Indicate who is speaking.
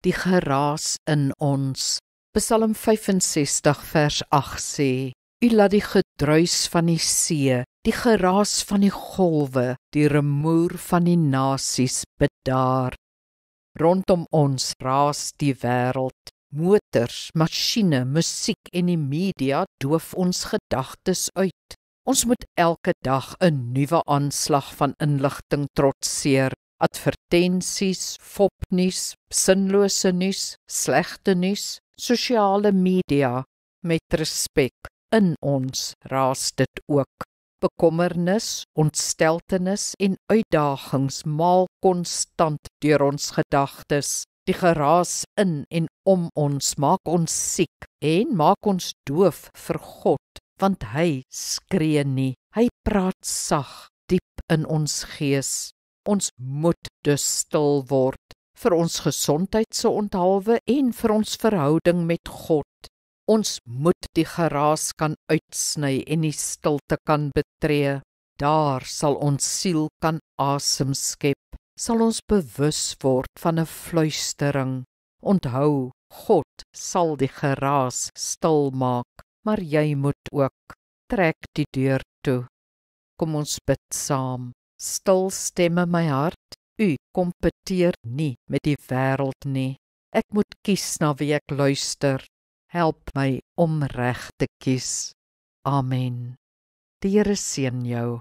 Speaker 1: die geraas in ons. Psalm 65 vers 8 sê, U laat die gedruis van die see, die geraas van die golwe, die rumoer van die nasies bedaar. Rondom ons raas die wêreld, motors, masjiene, musiek en die media doof ons gedagtes uit. Ons moet elke dag 'n nuwe aanslag van inligting trotseer. Advertensies, fopnuus, sinlose nuus, slegte nuus, sosiale media. Met respek, in ons raas dit ook. Bekommernis, ontsteltenis en uitdagings maal konstant deur ons gedagtes. Die geraas in en om ons maak ons siek en maak ons doof vir God, want hy skree nie, hy praat sag diep in ons gees. Ons moet dus stil word, vir ons gesondheid se onthaalwe en vir ons verhouding met God. Ons moet die geraas kan uitsny en die stilte kan betree. Daar sal ons siel kan asem skep, sal ons bewus word van 'n fluistering. Onthou, God sal die geraas stil maak, maar jy moet ook. Trek die deur toe. Kom ons bid saam. Stil stemme my hart, U kompeteer nie met die wêreld nie. Ek moet kies na wie ek luister. Help my om reg te kies. Amen. Die Here seën jou.